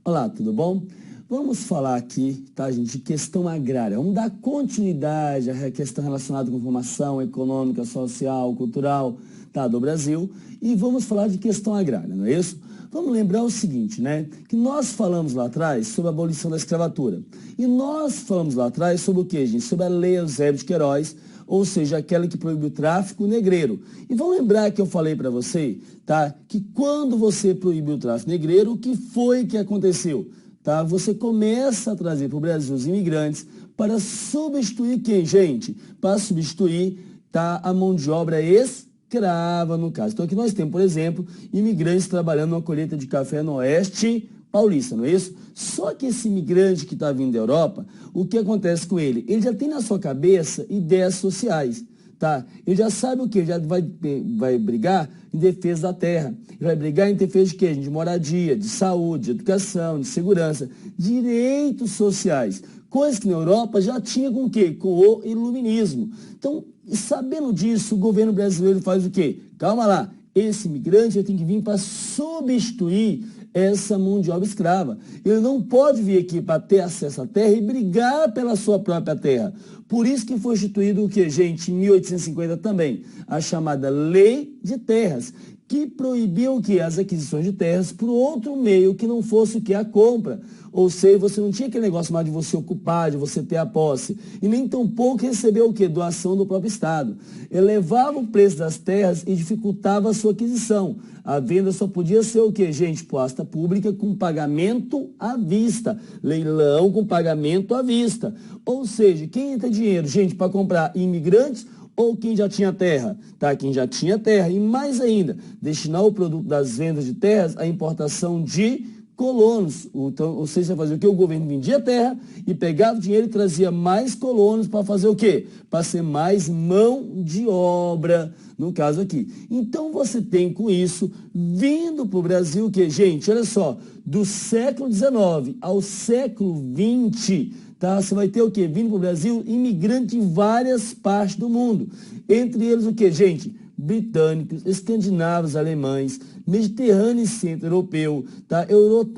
Olá, tudo bom? Vamos falar aqui, tá, gente, de questão agrária. Vamos dar continuidade à questão relacionada com formação econômica, social, cultural, tá, do Brasil. E vamos falar de questão agrária, não é isso? Vamos lembrar o seguinte, né? Que nós falamos lá atrás sobre a abolição da escravatura. E nós falamos lá atrás sobre o quê, gente? Sobre a Lei Eusébio de Queiroz, ou seja, aquela que proibiu o tráfico negreiro. E vamos lembrar que eu falei para você, tá? Que quando você proibiu o tráfico negreiro, o que foi que aconteceu? Tá? Você começa a trazer para o Brasil os imigrantes para substituir quem, gente? Para substituir, tá, a mão de obra escrava, no caso. Então aqui nós temos, por exemplo, imigrantes trabalhando numa colheita de café no oeste paulista, não é isso? Só que esse imigrante que está vindo da Europa, o que acontece com ele? Ele já tem na sua cabeça ideias sociais, tá? Ele já sabe o quê? Já vai brigar em defesa da terra. Ele vai brigar em defesa de quê? De moradia, de saúde, de educação, de segurança, direitos sociais. Coisas que na Europa já tinha com o quê? Com o iluminismo. Então, sabendo disso, o governo brasileiro faz o quê? Calma lá, esse imigrante tem que vir para substituir essa mão de obra escrava. Ele não pode vir aqui para ter acesso à terra e brigar pela sua própria terra. Por isso que foi instituído o que, gente, em 1850 também, a chamada Lei de Terras, que proibiu o que? As aquisições de terras por outro meio que não fosse o que? A compra. Ou seja, você não tinha aquele negócio mais de você ocupar, de você ter a posse. E nem tampouco receber o que? Doação do próprio Estado. Elevava o preço das terras e dificultava a sua aquisição. A venda só podia ser o que, gente? Posta pública com pagamento à vista. Leilão com pagamento à vista. Ou seja, quem tem dinheiro, gente, para comprar imigrantes ou quem já tinha terra, tá? Quem já tinha terra. E mais ainda, destinar o produto das vendas de terras à importação de colonos. Então, ou seja, fazer o que? O governo vendia terra e pegava o dinheiro e trazia mais colonos para fazer o quê? Para ser mais mão de obra, no caso aqui. Então, você tem com isso, vindo para o Brasil, que, gente, olha só, do século XIX ao século XX, tá? Você vai ter o quê? Vindo para o Brasil, imigrante em várias partes do mundo. Entre eles o quê, gente? Britânicos, escandinavos, alemães, mediterrâneo e centro-europeu, tá?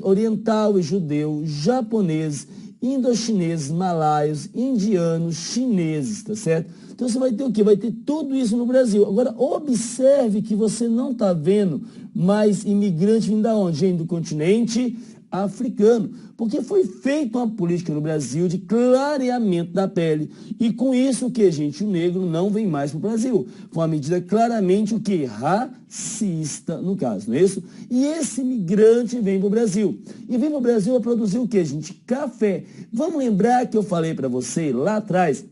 Oriental e judeu, japoneses, indochineses, malaios, indianos, chineses, tá certo? Então você vai ter o quê? Vai ter tudo isso no Brasil. Agora, observe que você não está vendo mais imigrante vindo da onde? Gente, do continente africano, porque foi feita uma política no Brasil de clareamento da pele, e com isso o que, gente? O negro não vem mais para o Brasil. Foi uma medida claramente o que? Racista, no caso, não é isso? E esse imigrante vem para o Brasil. E vem para o Brasil a produzir o que, gente? Café. Vamos lembrar que eu falei para você lá atrás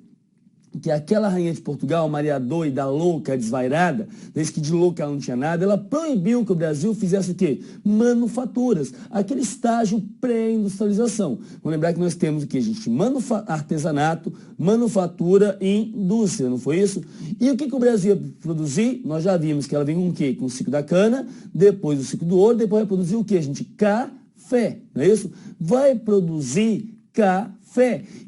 que aquela rainha de Portugal, Maria doida, louca, desvairada, desde que de louca ela não tinha nada, ela proibiu que o Brasil fizesse o quê? Manufaturas, aquele estágio pré-industrialização. Vamos lembrar que nós temos o quê, gente? Artesanato, manufatura e indústria, não foi isso? E o que o Brasil ia produzir? Nós já vimos que ela vem com o quê? Com o ciclo da cana, depois o ciclo do ouro, depois vai produzir o quê, gente? Café, não é isso? Vai produzir café.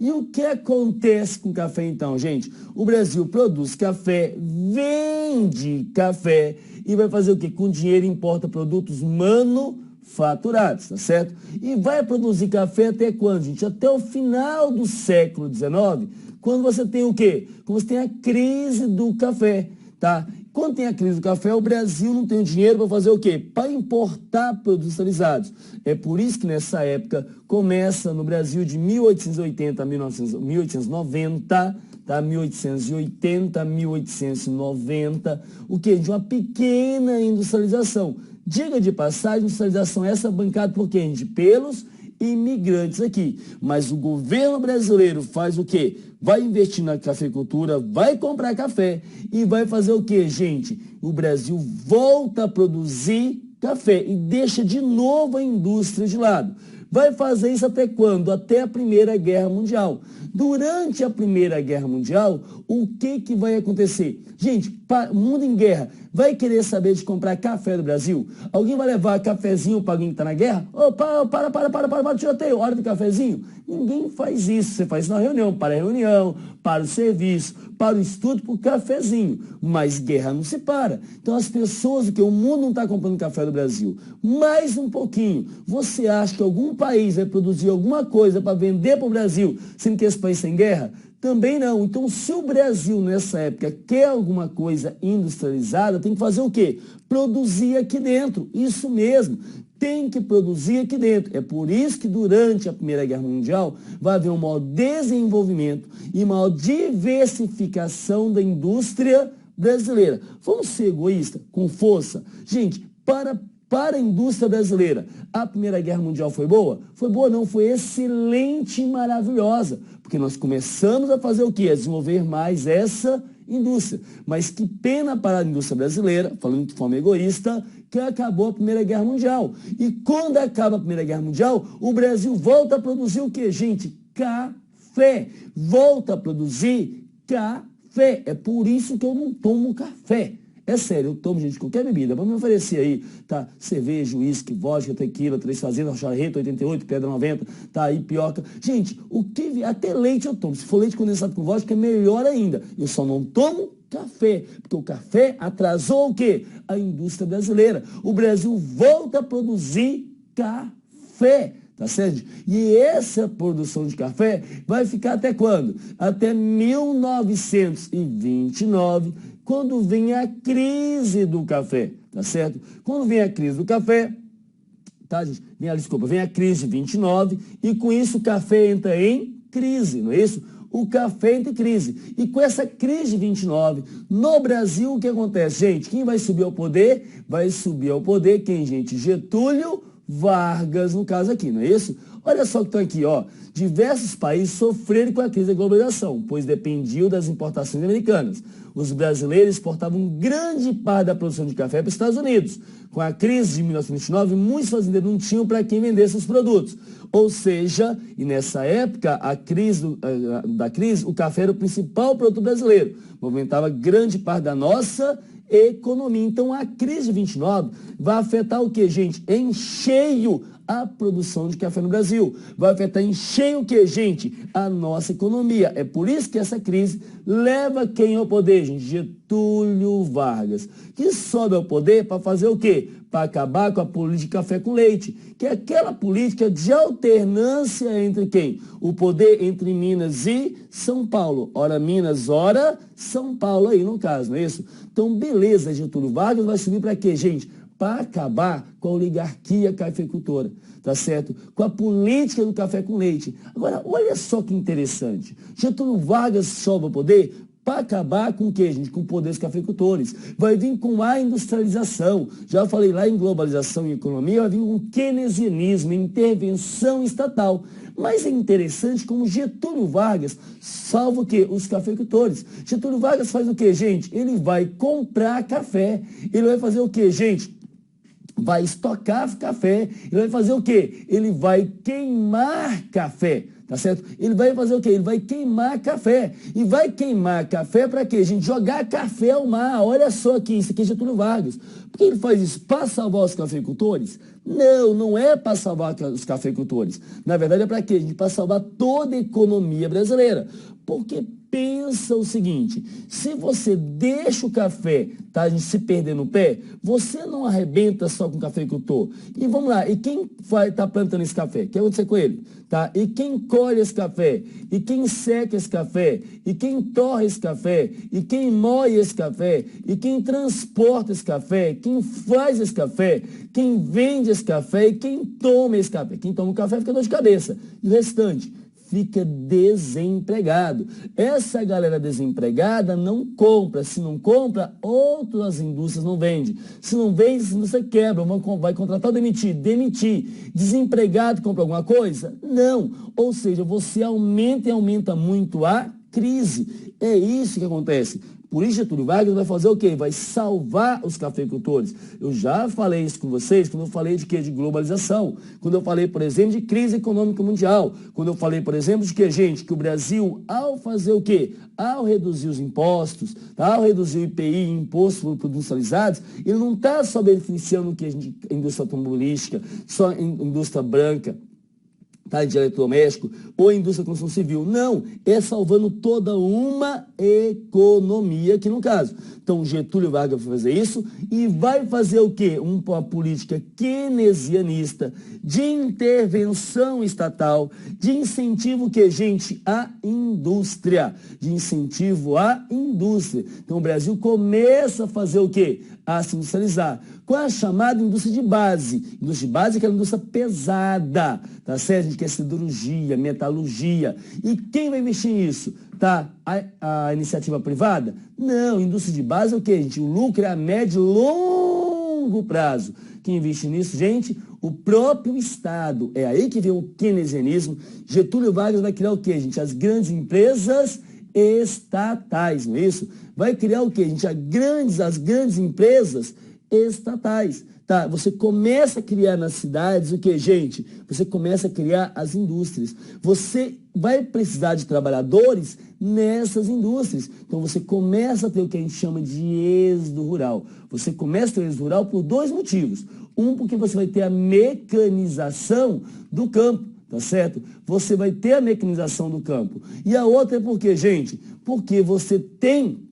E o que acontece com o café então, gente? O Brasil produz café, vende café e vai fazer o quê? Com dinheiro importa produtos manufaturados, tá certo? E vai produzir café até quando, gente? Até o final do século XIX, quando você tem o quê? Quando você tem a crise do café, tá? Quando tem a crise do café, o Brasil não tem o dinheiro para fazer o quê? Para importar produtos industrializados. É por isso que nessa época começa no Brasil de 1880 a 1890, tá? 1880 a 1890, o quê? De uma pequena industrialização. Diga de passagem, industrialização essa bancada por quem? Pelos imigrantes aqui. Mas o governo brasileiro faz o quê? Vai investir na cafeicultura, vai comprar café e vai fazer o quê, gente? O Brasil volta a produzir café e deixa de novo a indústria de lado. Vai fazer isso até quando? Até a Primeira Guerra Mundial. Durante a Primeira Guerra Mundial, o que vai acontecer? Gente, o mundo em guerra vai querer saber de comprar café do Brasil? Alguém vai levar cafezinho para alguém que está na guerra? Para, tiroteio, hora do cafezinho. Ninguém faz isso. Você faz isso na reunião, para a reunião, para o serviço, para o estudo, para o cafezinho. Mas guerra não se para. Então as pessoas, o mundo não está comprando café do Brasil. Mais um pouquinho. Você acha que algum país vai produzir alguma coisa para vender para o Brasil, sendo que esse país tem guerra? Também não. Então, se o Brasil, nessa época, quer alguma coisa industrializada, tem que fazer o quê? Produzir aqui dentro. Isso mesmo. Tem que produzir aqui dentro. É por isso que durante a Primeira Guerra Mundial vai haver um maior desenvolvimento e maior diversificação da indústria brasileira. Vamos ser egoístas, com força? Gente, para a indústria brasileira, a Primeira Guerra Mundial foi boa? Foi boa não, foi excelente e maravilhosa. Porque nós começamos a fazer o quê? A desenvolver mais essa indústria. Mas que pena para a indústria brasileira, falando de forma egoísta, que acabou a Primeira Guerra Mundial. E quando acaba a Primeira Guerra Mundial, o Brasil volta a produzir o quê, gente? Café. Volta a produzir café. É por isso que eu não tomo café. É sério, eu tomo, gente, qualquer bebida. Vamos me oferecer aí, tá? Cerveja, uísque, vodka, tequila, Três Fazendas, Charreta, 88, Pedra 90, tá? Aí, pioca. Gente, até leite eu tomo. Se for leite condensado com vodka, é melhor ainda. Eu só não tomo café, porque o café atrasou o quê? A indústria brasileira. O Brasil volta a produzir café. Tá certo? E essa produção de café vai ficar até quando? Até 1929, quando vem a crise do café, tá certo? Quando vem a crise do café, tá, gente? Vem a crise de 29 e com isso o café entra em crise, não é isso? O café entra em crise. E com essa crise de 29, no Brasil, o que acontece, gente? Quem vai subir ao poder? Vai subir ao poder quem, gente? Getúlio Vargas, no caso aqui, não é isso? Olha só que estão aqui, ó. Diversos países sofreram com a crise da globalização, pois dependiam das importações americanas. Os brasileiros exportavam grande parte da produção de café para os Estados Unidos. Com a crise de 1929, muitos fazendeiros não tinham para quem vender seus produtos. Ou seja, e nessa época, da crise, o café era o principal produto brasileiro. Movimentava grande parte da nossa economia. Então, a crise de 29 vai afetar o que, gente? Em cheio a produção de café no Brasil. Vai afetar em cheio o que, gente? A nossa economia. É por isso que essa crise leva quem ao poder, gente? Getúlio Vargas, que sobe ao poder para fazer o quê? Para acabar com a política café com leite, que é aquela política de alternância entre quem? O poder entre Minas e São Paulo. Ora Minas, ora São Paulo aí no caso, não é isso? Então, beleza, Getúlio Vargas vai subir para quê, gente? Para acabar com a oligarquia cafeicultora, tá certo? Com a política do café com leite. Agora, olha só que interessante. Getúlio Vargas sobe ao poder para acabar com o quê, gente? Com o poder dos cafeicultores. Vai vir com a industrialização. Já falei lá em globalização e economia, vai vir com keynesianismo, intervenção estatal. Mas é interessante como Getúlio Vargas salva o quê? Os cafeicultores. Getúlio Vargas faz o quê, gente? Ele vai comprar café. Ele vai fazer o quê, gente? Vai estocar café. Ele vai fazer o quê? Ele vai queimar café. Tá certo? Ele vai fazer o quê? Ele vai queimar café. E vai queimar café para quê, gente? Jogar café ao mar. Olha só aqui, isso aqui é Getúlio Vargas. Por que ele faz isso? Para salvar os cafeicultores? Não, não é para salvar os cafeicultores. Na verdade é para quê, gente? Para salvar toda a economia brasileira. Porque pensa o seguinte, se você deixa o café, tá, a gente se perder no pé, você não arrebenta só com o cafeicultor. E vamos lá, e quem vai estar plantando esse café? O que vai acontecer com ele? Tá? E quem colhe esse café? E quem seca esse café? E quem torra esse café? E quem moe esse café? E quem transporta esse café? Quem faz esse café? Quem vende esse café? E quem toma esse café? Quem toma o café fica dor de cabeça. E o restante fica desempregado. Essa galera desempregada não compra. Se não compra, outras indústrias não vendem. Se não vende, essa indústria quebra. Vai contratar ou demitir? Demitir. Desempregado compra alguma coisa? Não. Ou seja, você aumenta e aumenta muito a crise. É isso que acontece. Por isso, Getúlio Vargas vai fazer o quê? Vai salvar os cafeicultores. Eu já falei isso com vocês quando eu falei de quê? De globalização. Quando eu falei, por exemplo, de crise econômica mundial. Quando eu falei, por exemplo, de que, gente, que o Brasil, ao fazer o quê? Ao reduzir os impostos, ao reduzir o IPI, imposto por produtos industrializados, ele não está só beneficiando o que a indústria automobilística, só a indústria branca. tá, de eletrodoméstico, ou indústria de construção civil. Não, é salvando toda uma economia aqui no caso. Então, Getúlio Vargas vai fazer isso e vai fazer o quê? Uma política keynesianista de intervenção estatal, de incentivo que, gente, à indústria, de incentivo à indústria. Então, o Brasil começa a fazer o quê? A se industrializar, com a chamada indústria de base. Indústria de base é aquela indústria pesada, tá certo? A gente quer siderurgia, metalurgia. E quem vai investir nisso? Tá? A iniciativa privada? Não, indústria de base é o quê, gente? O lucro é a médio e longo prazo. Quem investe nisso, gente? O próprio Estado. É aí que vem o keynesianismo. Getúlio Vargas vai criar o quê, gente? As grandes empresas estatais, não é isso? Vai criar o quê, gente? As grandes empresas estatais. Tá? Você começa a criar nas cidades o que, gente? Você começa a criar as indústrias. Você vai precisar de trabalhadores nessas indústrias. Então você começa a ter o que a gente chama de êxodo rural. Você começa a ter o êxodo rural por dois motivos. Um, porque você vai ter a mecanização do campo. Tá certo? Você vai ter a mecanização do campo. E a outra é por quê, gente? Porque você tem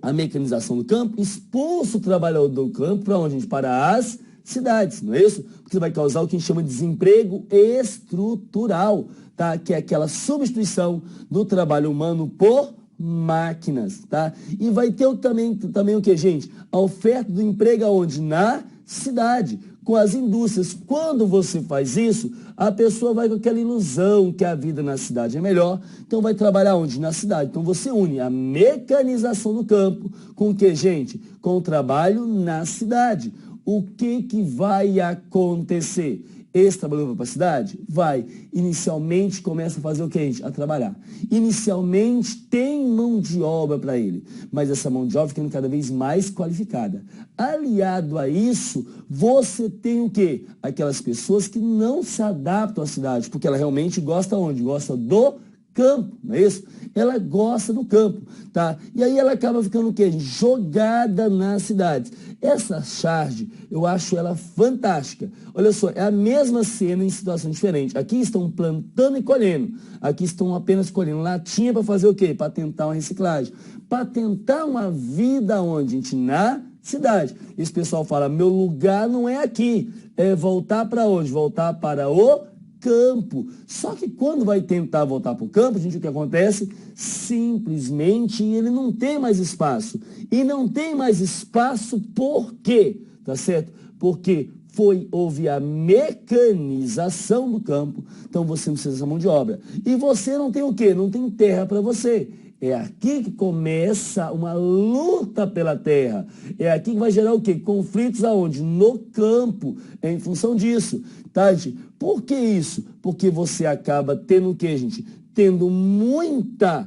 a mecanização do campo, expulsa o trabalhador do campo para onde, gente? Para as cidades, não é isso? Porque você vai causar o que a gente chama de desemprego estrutural, tá? Que é aquela substituição do trabalho humano por máquinas, tá? E vai ter também o que, gente? A oferta do emprego aonde? Na cidade, com as indústrias. Quando você faz isso, a pessoa vai com aquela ilusão que a vida na cidade é melhor, então vai trabalhar onde? Na cidade. Então você une a mecanização do campo com o que, gente? Com o trabalho na cidade. O que vai acontecer? Esse trabalhador vai para a cidade? Vai. Inicialmente começa a fazer o que, gente? A trabalhar. Inicialmente tem mão de obra para ele, mas essa mão de obra ficando cada vez mais qualificada. Aliado a isso, você tem o quê? Aquelas pessoas que não se adaptam à cidade, porque ela realmente gosta onde? Gosta do campo, não é isso? Ela gosta do campo, tá? E aí ela acaba ficando o quê? Jogada nas cidades. Essa charge, eu acho ela fantástica. Olha só, é a mesma cena em situação diferente. Aqui estão plantando e colhendo. Aqui estão apenas colhendo latinha para fazer o quê? Para tentar uma reciclagem. Para tentar uma vida onde, gente? Na cidade. Esse pessoal fala, meu lugar não é aqui. É voltar para onde? Voltar para o campo. Só que quando vai tentar voltar para o campo, gente, o que acontece? Simplesmente ele não tem mais espaço. E não tem mais espaço por quê? Tá certo? Porque houve a mecanização do campo, então você não precisa dessa mão de obra. E você não tem o quê? Não tem terra para você. É aqui que começa uma luta pela terra. É aqui que vai gerar o quê? Conflitos aonde? No campo. É em função disso. Tá, gente? Por que isso? Porque você acaba tendo o quê, gente? Tendo muitas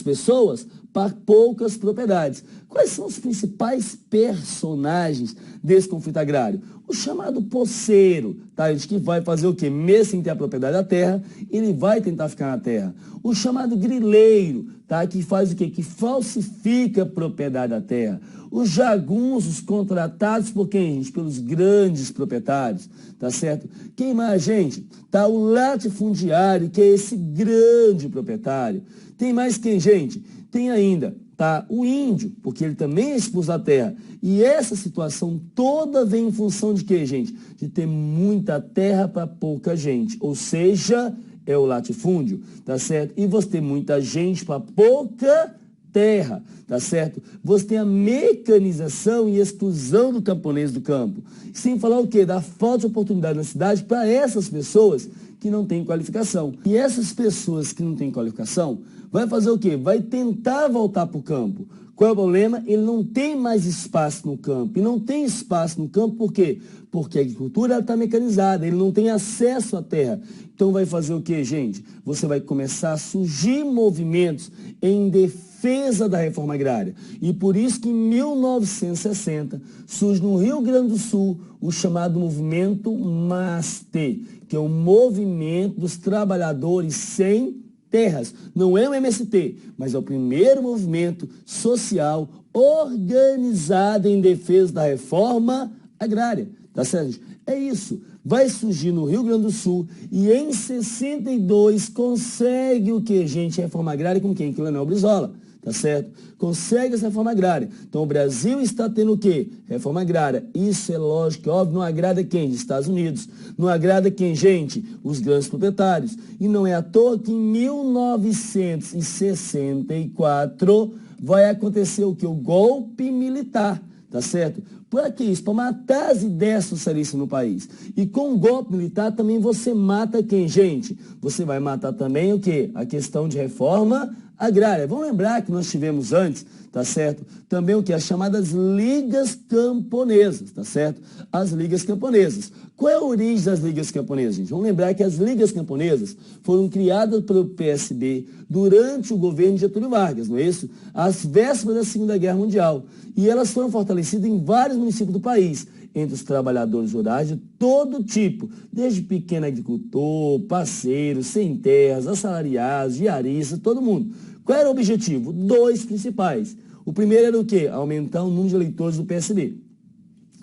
pessoas para poucas propriedades. Quais são os principais personagens desse conflito agrário? O chamado poceiro, tá, gente, que vai fazer o quê? Mesmo sem ter a propriedade da terra, ele vai tentar ficar na terra. O chamado grileiro, tá, que faz o quê? Que falsifica a propriedade da terra. Os jagunços contratados por quem, gente? Pelos grandes proprietários, tá certo? Quem mais, gente? Tá o latifundiário, que é esse grande proprietário. Tem mais quem, gente? Tem ainda, tá, o índio, porque ele também é expulso da terra. E essa situação toda vem em função de quê, gente? De ter muita terra para pouca gente. Ou seja, é o latifúndio, tá certo? E você tem muita gente para pouca terra, tá certo? Você tem a mecanização e exclusão do camponês do campo. Sem falar o quê? Da falta de oportunidade na cidade para essas pessoas que não têm qualificação. E essas pessoas que não têm qualificação vai fazer o quê? Vai tentar voltar para o campo. Qual é o problema? Ele não tem mais espaço no campo. E não tem espaço no campo por quê? Porque a agricultura está mecanizada, ele não tem acesso à terra. Então vai fazer o quê, gente? Você vai começar a surgir movimentos em defesa da reforma agrária. E por isso que em 1960 surge no Rio Grande do Sul o chamado movimento MAST, que é o Movimento dos Trabalhadores Sem Terras. Não é o MST, mas é o primeiro movimento social organizado em defesa da reforma agrária. Tá certo? É isso. Vai surgir no Rio Grande do Sul e em 62 consegue o quê, gente? Reforma agrária com quem? Com o Leonel Brizola. Tá certo? Consegue essa reforma agrária. Então, o Brasil está tendo o quê? Reforma agrária. Isso é lógico, óbvio, não agrada quem? Estados Unidos. Não agrada quem, gente? Os grandes proprietários. E não é à toa que em 1964 vai acontecer o quê? O golpe militar. Tá certo? Para que isso? Para matar as ideias socialistas no país. E com o golpe militar também você mata quem, gente? Você vai matar também o quê? A questão de reforma agrária. Vamos lembrar que nós tivemos antes, tá certo? Também o que? As chamadas ligas camponesas, tá certo? As ligas camponesas. Qual é a origem das ligas camponesas, gente? Vamos lembrar que as ligas camponesas foram criadas pelo PSB durante o governo de Getúlio Vargas, não é isso? Às vésperas da Segunda Guerra Mundial. E elas foram fortalecidas em vários municípios do país, entre os trabalhadores rurais de todo tipo, desde pequeno agricultor, parceiros, sem terras, assalariados, diaristas, todo mundo. Qual era o objetivo? Dois principais. O primeiro era o quê? Aumentar o número de eleitores do PSB,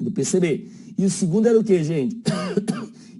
do PCB. E o segundo era o quê, gente?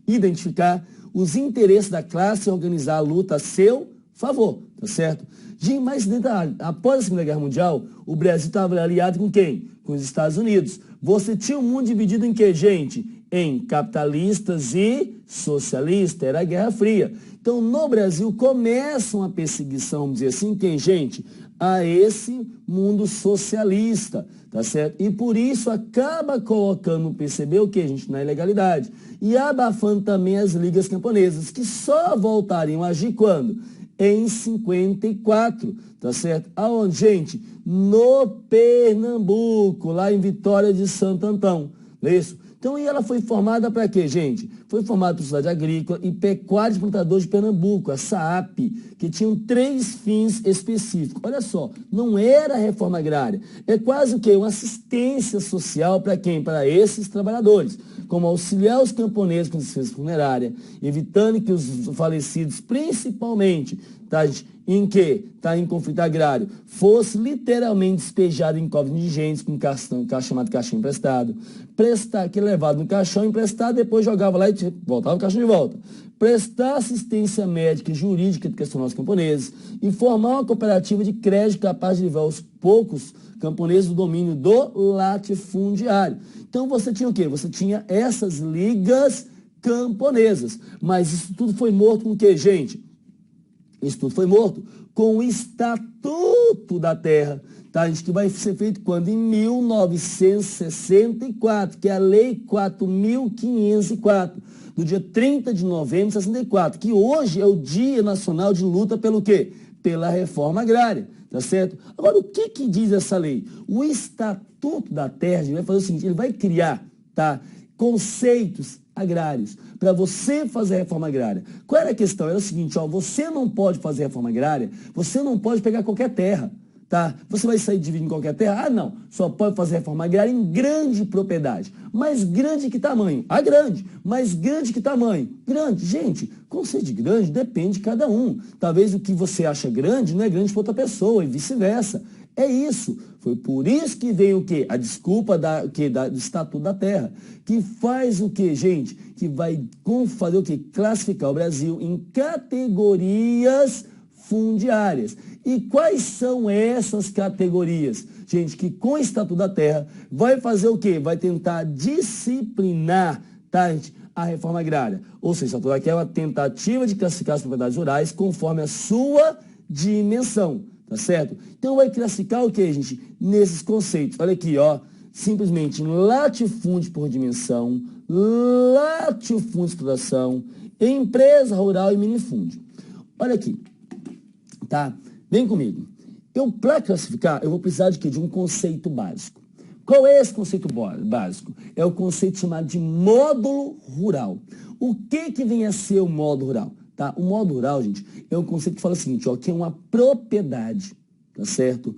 Identificar os interesses da classe e organizar a luta a seu favor, tá certo? Gente, mais detalhe, após a Segunda Guerra Mundial, o Brasil estava aliado com quem? Com os Estados Unidos. Você tinha um mundo dividido em quê, gente? Em capitalistas e socialistas. Era a Guerra Fria. Então, no Brasil, começa uma perseguição, vamos dizer assim, quem, gente? A esse mundo socialista, tá certo? E por isso acaba colocando o PCB o quê, gente? Na ilegalidade. E abafando também as ligas camponesas, que só voltariam a agir quando? Em 54, tá certo? Aonde, gente? No Pernambuco, lá em Vitória de Santo Antão, não é isso? Então, e ela foi formada para quê, gente? Foi formada por Sociedade Agrícola e Pecuária de Plantadores de Pernambuco, a SAAP, que tinham 3 fins específicos. Olha só, não era reforma agrária, é quase o quê? Uma assistência social para quem? Para esses trabalhadores, como auxiliar os camponeses com despesa funerária, evitando que os falecidos, principalmente, tá, em que está em conflito agrário, fosse literalmente despejado em covos indigentes com caixão chamado caixão emprestado, que é levado no caixão emprestado, depois jogava lá e voltava o caixão de volta. Prestar assistência médica e jurídica educacional aos camponeses e formar uma cooperativa de crédito capaz de livrar os poucos camponeses do domínio do latifundiário. Então você tinha o quê? Você tinha essas ligas camponesas. Mas isso tudo foi morto com o quê, gente? Isso tudo foi morto com o Estatuto da Terra, tá? Isso que vai ser feito quando? Em 1964, que é a Lei 4.504, do dia 30 de novembro de 64, que hoje é o Dia Nacional de Luta pelo quê? Pela reforma agrária, tá certo? Agora, o que diz essa lei? O Estatuto da Terra, ele vai fazer o seguinte, ele vai criar, tá, conceitos agrários, para você fazer a reforma agrária. Qual era a questão? Era o seguinte, ó, você não pode fazer a reforma agrária, você não pode pegar qualquer terra, tá? Você vai sair dividindo qualquer terra? Ah, não, só pode fazer reforma agrária em grande propriedade. Mas grande que tamanho? Ah, grande. Mas grande que tamanho? Grande. Gente, conceito de grande depende de cada um. Talvez o que você acha grande não é grande para outra pessoa e vice-versa. É isso. Foi por isso que veio o quê? A desculpa do Estatuto da Terra. Que faz o quê, gente? Que vai fazer o quê? Classificar o Brasil em categorias fundiárias. E quais são essas categorias? Gente, que com o Estatuto da Terra vai fazer o quê? Vai tentar disciplinar, tá, gente, a reforma agrária. Ou seja, o Estatuto da Terra é uma tentativa de classificar as propriedades rurais conforme a sua dimensão. Tá certo? Então vai classificar o que, gente? Nesses conceitos. Olha aqui, ó. Simplesmente latifúndio por dimensão, latifúndio de exploração, empresa rural e minifúndio. Olha aqui. Tá? Vem comigo. Para classificar, eu vou precisar de quê? De um conceito básico. Qual é esse conceito básico? É o conceito chamado de módulo rural. O que vem a ser o módulo rural? Tá? O módulo rural, gente, é um conceito que fala o seguinte, ó, que é uma propriedade, tá certo?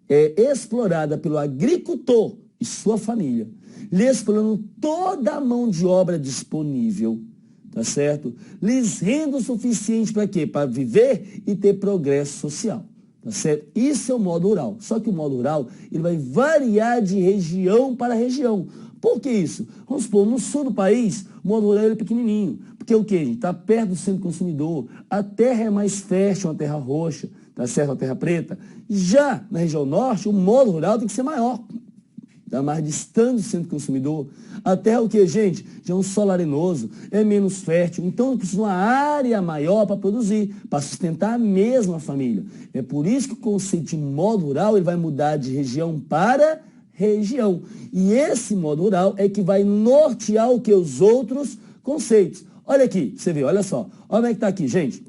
Explorada pelo agricultor e sua família, lhe explorando toda a mão de obra disponível, tá certo? Lhes renda o suficiente para quê? Para viver e ter progresso social, tá certo? Isso é o módulo rural. Só que o módulo rural, ele vai variar de região para região. Por que isso? Vamos supor, no sul do país, o modo rural é pequenininho. Porque o quê, gente? Está perto do centro consumidor. A terra é mais fértil, uma terra roxa, tá certo? Uma terra preta. Já na região norte, o modo rural tem que ser maior. Está mais distante do centro consumidor. A terra é o que, gente? Já é um solo arenoso, é menos fértil. Então, precisa de uma área maior para produzir, para sustentar a mesma família. É por isso que o conceito de modo rural ele vai mudar de região para região. E esse modo rural é que vai nortear o que? Os outros conceitos. Olha aqui, você vê, olha só. Olha como é que está aqui, gente.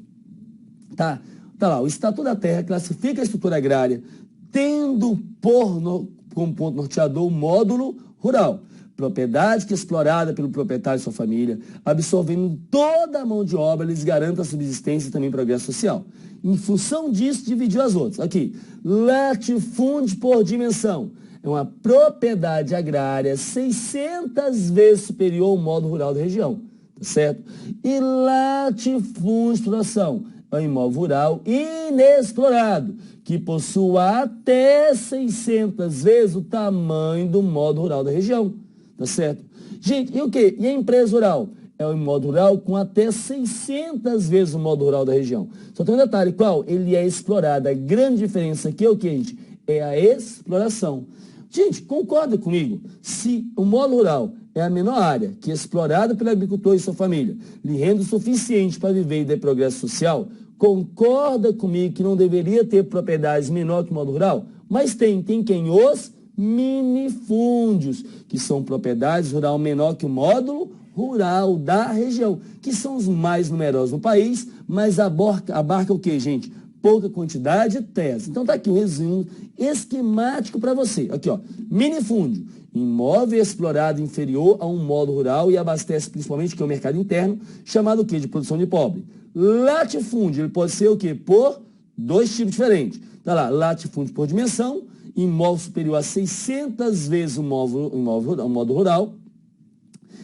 Tá lá, o Estatuto da Terra classifica a estrutura agrária, tendo como ponto norteador o módulo rural. Propriedade que é explorada pelo proprietário e sua família, absorvendo toda a mão de obra, eles garantem a subsistência e também progresso social. Em função disso, dividiu as outras. Aqui, latifúndio por dimensão. É uma propriedade agrária 600 vezes superior ao modo rural da região. Tá certo? E latifúndio de exploração. É um imóvel rural inexplorado, que possui até 600 vezes o tamanho do modo rural da região. Tá certo? Gente, e o quê? E a empresa rural? É um modo rural com até 600 vezes o modo rural da região. Só tem um detalhe, qual? Ele é explorado. A grande diferença aqui é o quê, gente? É a exploração. Gente, concorda comigo? Se o modo rural é a menor área que é explorada pelo agricultor e sua família, lhe rende o suficiente para viver e ter progresso social, concorda comigo que não deveria ter propriedades menor que o modo rural? Mas tem quem? Os minifúndios, que são propriedades rural menor que o módulo rural da região, que são os mais numerosos no país, mas abarca o que, gente? Pouca quantidade de terras. Então tá aqui um resumo esquemático para você. Aqui, ó, minifúndio, imóvel explorado inferior a um modo rural e abastece principalmente que é o mercado interno, chamado o quê? De produção de pobre. Latifúndio, ele pode ser o quê? Por dois tipos diferentes. Tá lá, latifúndio por dimensão, imóvel superior a 600 vezes o modo rural,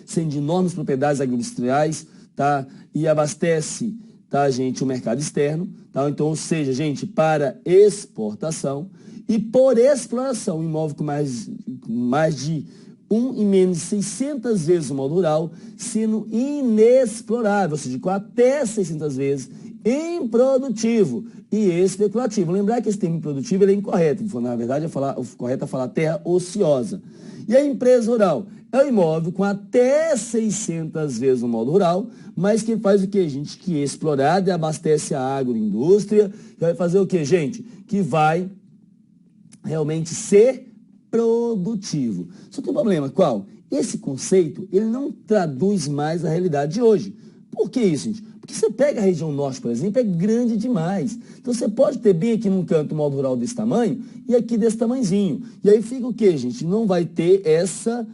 sendo de enormes propriedades agroindustriais, tá? E abastece, tá, gente, o mercado externo, tá? Então, ou seja, gente, para exportação e por exploração, imóvel com mais de e menos de 600 vezes o modo rural, sendo inexplorável, ou seja, com até 600 vezes improdutivo e especulativo. Lembrar que esse termo improdutivo ele é incorreto, na verdade o correto é falar terra ociosa. E a empresa rural é o imóvel com até 600 vezes o modo rural, mas que faz o que, gente? Que é explorado e abastece a agroindústria, que vai fazer o que, gente? Que vai realmente ser produtivo. Só tem um problema, qual? Esse conceito, ele não traduz mais a realidade de hoje. Por que isso, gente? Porque você pega a região norte, por exemplo, é grande demais. Então você pode ter bem aqui num canto um modo rural desse tamanho e aqui desse tamanhozinho. E aí fica o quê, gente? Não vai ter essa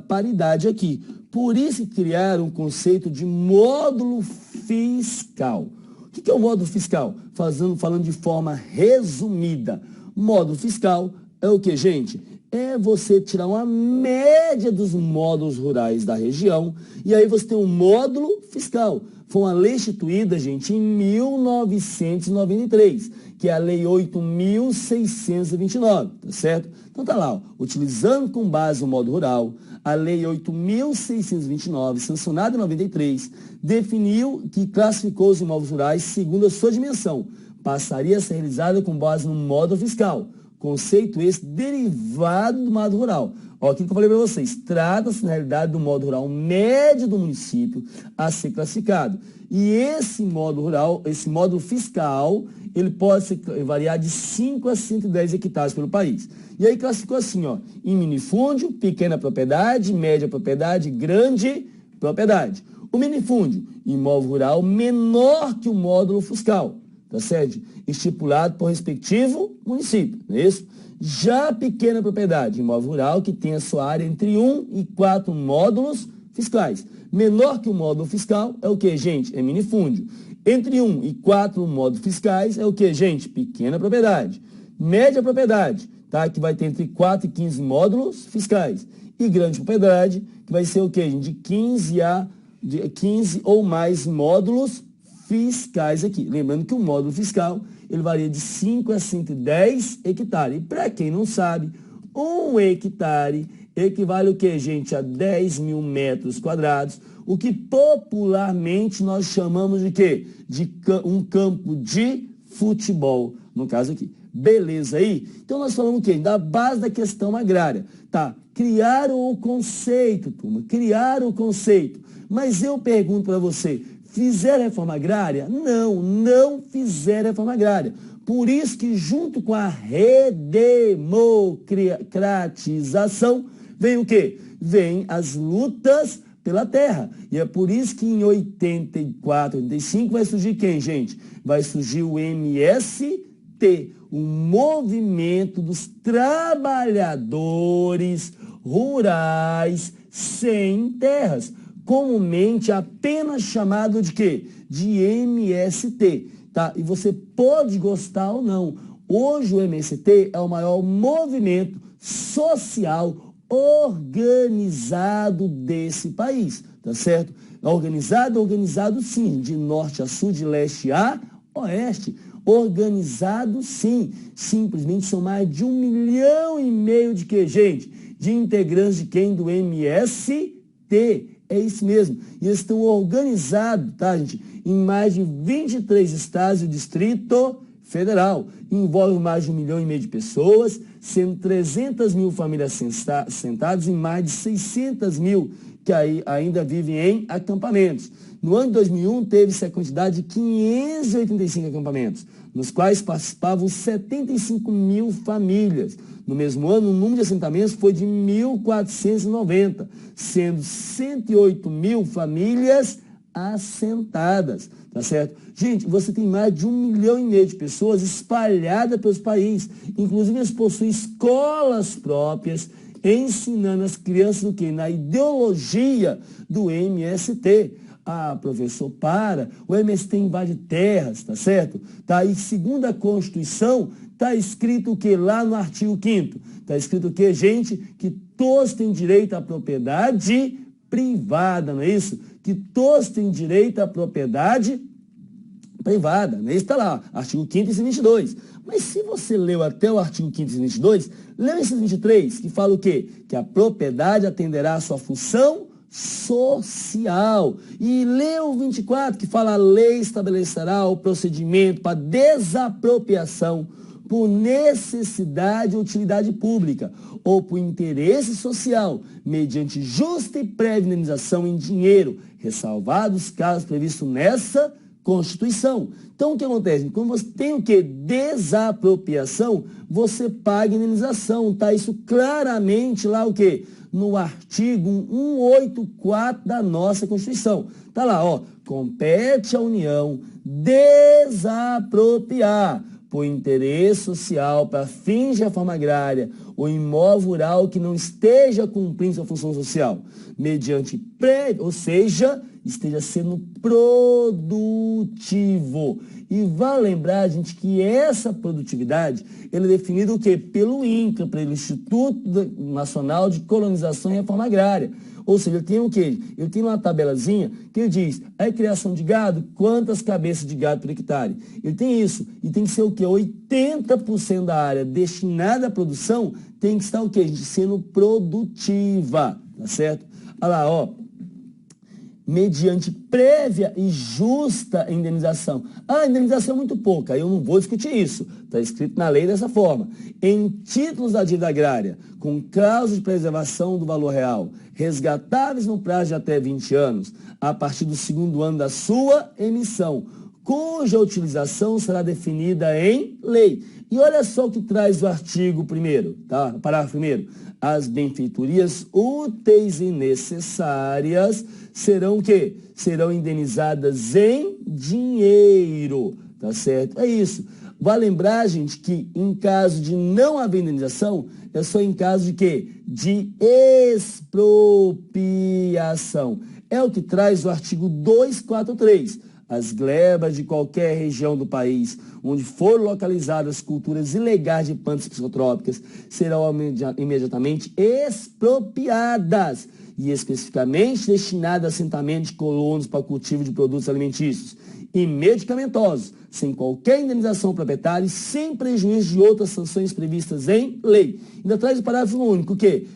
paridade aqui. Por isso criaram um conceito de módulo fiscal. O que é o módulo fiscal? Falando de forma resumida. Módulo fiscal é o que, gente? É você tirar uma média dos módulos rurais da região e aí você tem um módulo fiscal. Foi uma lei instituída, gente, em 1993, que é a Lei 8.629, tá certo? Então tá lá, ó, utilizando com base o módulo rural, a Lei 8.629, sancionada em 93, definiu que classificou os imóveis rurais segundo a sua dimensão. Passaria a ser realizada com base no módulo fiscal. Conceito esse derivado do modo rural. Ó, aquilo que eu falei para vocês, trata-se na realidade do modo rural médio do município a ser classificado. E esse modo rural, esse módulo fiscal, ele pode variar de 5 a 110 hectares pelo país. E aí classificou assim, ó, em minifúndio, pequena propriedade, média propriedade, grande propriedade. O minifúndio, imóvel rural menor que o módulo fiscal. Tá certo? Estipulado por respectivo município, não é isso? Já a pequena propriedade, imóvel rural, que tem a sua área entre 1 e 4 módulos fiscais. Menor que o módulo fiscal é o que, gente? É minifúndio. Entre 1 e 4 módulos fiscais é o que, gente? Pequena propriedade. Média propriedade, tá? Que vai ter entre 4 e 15 módulos fiscais. E grande propriedade, que vai ser o que, gente? De 15 ou mais módulos fiscais aqui. Lembrando que o módulo fiscal, ele varia de 5 a 110 hectares. E para quem não sabe, 1 hectare equivale o que, gente? A 10 mil metros quadrados, o que popularmente nós chamamos de quê? De um campo de futebol, no caso aqui. Beleza aí? Então nós falamos o quê? Da base da questão agrária. Tá, criaram o conceito, turma, criaram o conceito. Mas eu pergunto para você, fizeram reforma agrária? Não, não fizeram reforma agrária. Por isso que junto com a redemocratização, vem o quê? Vem as lutas pela terra. E é por isso que em 84, 85 vai surgir quem, gente? Vai surgir o MST, o Movimento dos Trabalhadores Rurais Sem Terras, comumente apenas chamado de quê? De MST, tá? E você pode gostar ou não. Hoje o MST é o maior movimento social organizado desse país, tá certo? Organizado sim, de norte a sul, de leste a oeste. Organizado sim, simplesmente são mais de 1,5 milhão de que, gente? De integrantes de quem? Do MST, é isso mesmo. E eles estão organizados, tá, gente? Em mais de 23 estados e o Distrito Federal. Envolve mais de 1,5 milhão de pessoas, sendo 300 mil famílias sentadas e mais de 600 mil que ainda vivem em acampamentos. No ano de 2001, teve-se a quantidade de 585 acampamentos, nos quais participavam 75 mil famílias. No mesmo ano, o número de assentamentos foi de 1.490, sendo 108 mil famílias assentadas, tá certo? Gente, você tem mais de 1,5 milhão de pessoas espalhadas pelos países. Inclusive, eles possuem escolas próprias, ensinando as crianças o quê? Na ideologia do MST. Ah, professor, o MST invade terras, tá certo? Tá aí, segundo a Constituição, tá escrito o que lá no artigo 5º? Tá escrito o que, gente? Que todos têm direito à propriedade privada, não é isso? Que todos têm direito à propriedade privada, não é isso? Tá lá, artigo 5º e 22. Mas se você leu até o artigo 5º e 22, leu esses 23, que fala o quê? Que a propriedade atenderá à sua função social. E leu o 24, que fala: a lei estabelecerá o procedimento para desapropriação por necessidade ou utilidade pública ou por interesse social, mediante justa e prévia indenização em dinheiro, ressalvados os casos previstos nessa Constituição. Então, o que acontece? Quando você tem o que? Desapropriação, você paga indenização, tá? Isso claramente lá o quê? No artigo 184 da nossa Constituição. Tá lá, ó. Compete à União desapropriar por interesse social para fins de reforma agrária o imóvel rural que não esteja cumprindo sua função social, mediante ou seja, esteja sendo produtivo. E vale lembrar, gente, que essa produtividade ele é definida o quê? Pelo INCRA, pelo Instituto Nacional de Colonização e Reforma Agrária. Ou seja, ele tem o quê? Ele tem uma tabelazinha que ele diz, a criação de gado, quantas cabeças de gado por hectare? Ele tem isso. E tem que ser o quê? 80% da área destinada à produção tem que estar o quê, gente? Sendo produtiva, tá certo? Olha lá, ó. Mediante prévia e justa indenização. A indenização é muito pouca, eu não vou discutir isso. Está escrito na lei dessa forma. Em títulos da dívida agrária, com cláusula de preservação do valor real, resgatáveis no prazo de até 20 anos, a partir do 2º ano da sua emissão, cuja utilização será definida em lei. E olha só o que traz o artigo 1º, tá? Parágrafo 1º. As benfeitorias úteis e necessárias serão o quê? Serão indenizadas em dinheiro, tá certo? É isso. Vale lembrar, gente, que em caso de não haver indenização, é só em caso de quê? De expropriação. É o que traz o artigo 243. As glebas de qualquer região do país onde foram localizadas culturas ilegais de plantas psicotrópicas serão imediatamente expropriadas e especificamente destinadas a assentamento de colonos para cultivo de produtos alimentícios. e medicamentosos, sem qualquer indenização ao proprietário e sem prejuízo de outras sanções previstas em lei. Ainda traz o parágrafo único que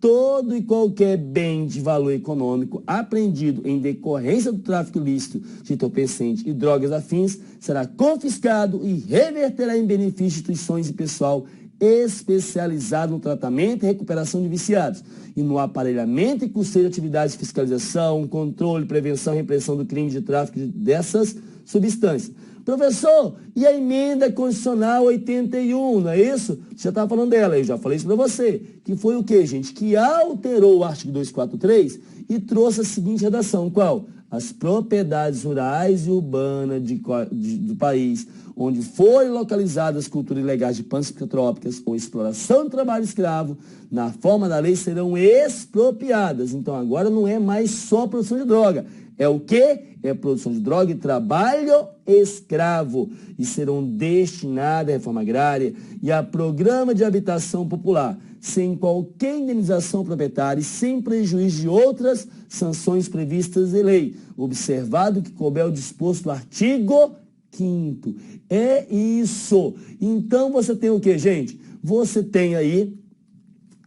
todo e qualquer bem de valor econômico apreendido em decorrência do tráfico ilícito de entorpecente e drogas afins será confiscado e reverterá em benefício de instituições e pessoal especializado no tratamento e recuperação de viciados e no aparelhamento e custeio de atividades de fiscalização, controle, prevenção e repressão do crime de tráfico dessas substâncias. Professor, e a emenda constitucional 81, não é isso? Você já estava falando dela, eu já falei isso para você. Que foi o quê, gente? Que alterou o artigo 243 e trouxe a seguinte redação, qual? As propriedades rurais e urbanas do país, onde forem localizadas culturas ilegais de plantas psicotrópicas ou exploração de trabalho escravo, na forma da lei serão expropriadas. Então agora não é mais só produção de droga. É o quê? É produção de droga e trabalho escravo. E serão destinadas à reforma agrária e a programa de habitação popular, sem qualquer indenização ao proprietário e sem prejuízo de outras sanções previstas em lei, observado que couber o disposto do artigo 5º. É isso. Então você tem o quê, gente? Você tem aí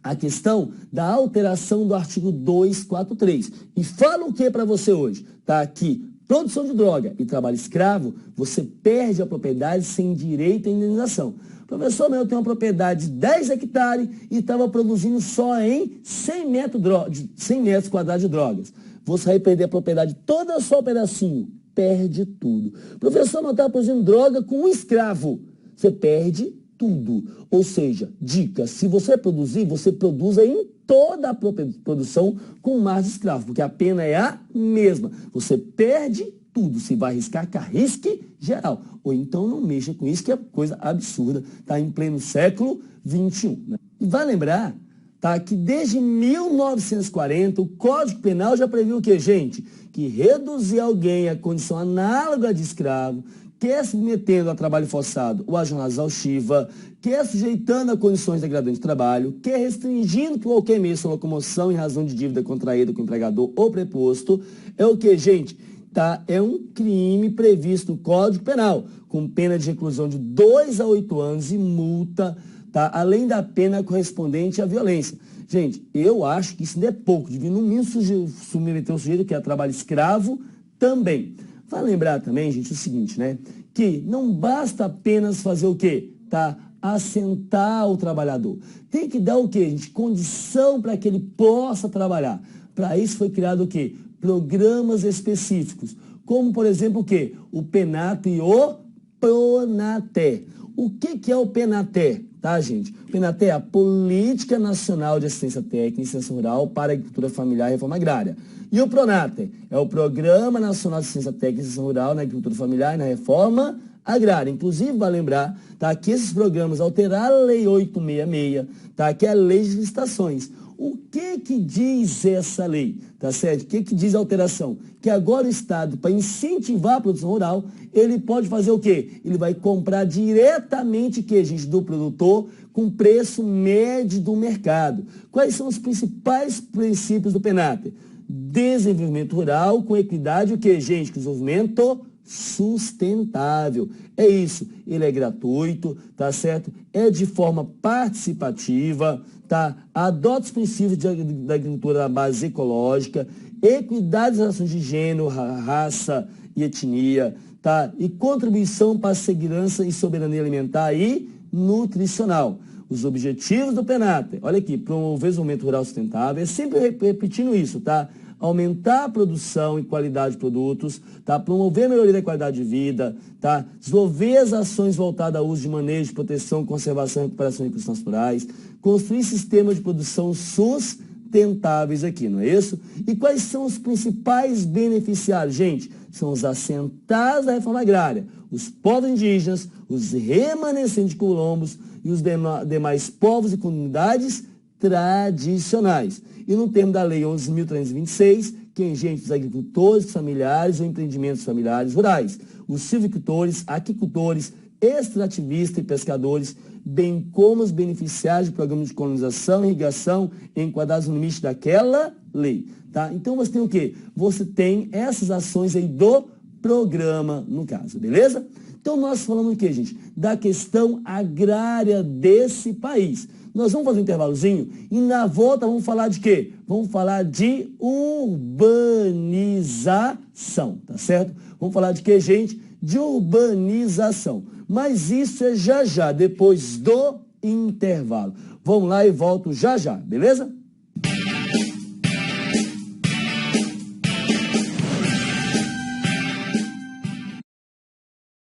a questão da alteração do artigo 243. E fala o que para você hoje? Tá aqui, produção de droga e trabalho escravo, você perde a propriedade sem direito à indenização. Professor, eu tenho uma propriedade de 10 hectares e estava produzindo só em 100 metros quadrados de drogas. Você vai perder a propriedade toda, só um pedacinho. Perde tudo. Professor, não estava produzindo droga com um escravo. Você perde tudo. Ou seja, dica, se você produzir, você produza em toda a produção com mais de escravo, porque a pena é a mesma. Você perde tudo. Se vai arriscar, que arrisque geral. Ou então não mexa com isso, que é coisa absurda. Está em pleno século XXI. Né? E vai lembrar, tá, que desde 1940 o Código Penal já previu o quê, gente? Que reduzir alguém à condição análoga de escravo, quer submetendo a trabalho forçado ou a jornada exaustiva, quer sujeitando a condições degradantes de trabalho, quer restringindo por qualquer meio sua locomoção em razão de dívida contraída com o empregador ou preposto, é o que, gente? Tá? É um crime previsto no Código Penal, com pena de reclusão de 2 a 8 anos e multa, tá? Além da pena correspondente à violência. Gente, eu acho que isso não é pouco, devia no mínimo submeter um sujeito que é trabalho escravo também. Vai lembrar também, gente, o seguinte, né? Que não basta apenas fazer o quê? Tá? Assentar o trabalhador. Tem que dar o quê, gente? Condição para que ele possa trabalhar. Para isso foi criado o quê? Programas específicos. Como, por exemplo, o quê? O PENAT e o PRONATE. O que é o PENATE? Tá, gente? O PENATE é a Política Nacional de Assistência Técnica e Extensão Rural para a Agricultura Familiar e Reforma Agrária. E o PRONATE é o Programa Nacional de Assistência Técnica e Extensão Rural na Agricultura Familiar e na Reforma Agrária. Inclusive, vai lembrar, tá, que esses programas alteraram a Lei 866, tá, que é a Lei de Licitações. O que diz essa lei? Tá certo? O que diz a alteração? Que agora o Estado, para incentivar a produção rural, ele pode fazer o quê? Ele vai comprar diretamente, que, gente, do produtor, com preço médio do mercado. Quais são os principais princípios do PENAT? Desenvolvimento rural com equidade, o que, gente? Desenvolvimento sustentável. É isso. Ele é gratuito, tá certo? É de forma participativa, tá? Adota os princípios da agricultura da base ecológica, equidade das relações de gênero, raça e etnia, tá? E contribuição para a segurança e soberania alimentar e nutricional. Os objetivos do PENAT, olha aqui, promover o desenvolvimento rural sustentável, é sempre repetindo isso, tá? Aumentar a produção e qualidade de produtos, tá? Promover a melhoria da qualidade de vida, tá? Desenvolver as ações voltadas ao uso de manejo, proteção, conservação e recuperação de recursos naturais, construir sistemas de produção sustentáveis aqui, não é isso? E quais são os principais beneficiários, gente? São os assentados da reforma agrária, os povos indígenas, os remanescentes de quilombos e os demais povos e comunidades tradicionais. E no termo da Lei 11.326, que gente os agricultores familiares ou empreendimentos familiares rurais, os silvicultores, aquicultores, extrativistas e pescadores, bem como os beneficiários de programas de colonização e irrigação enquadrados no limite daquela lei. Tá? Então você tem o quê? Você tem essas ações aí do programa, no caso, beleza? Então, nós falamos o quê, gente? Da questão agrária desse país. Nós vamos fazer um intervalozinho e na volta vamos falar de quê? Vamos falar de urbanização, tá certo? Vamos falar de quê, gente? De urbanização. Mas isso é já já, depois do intervalo. Vamos lá e volto já já, beleza?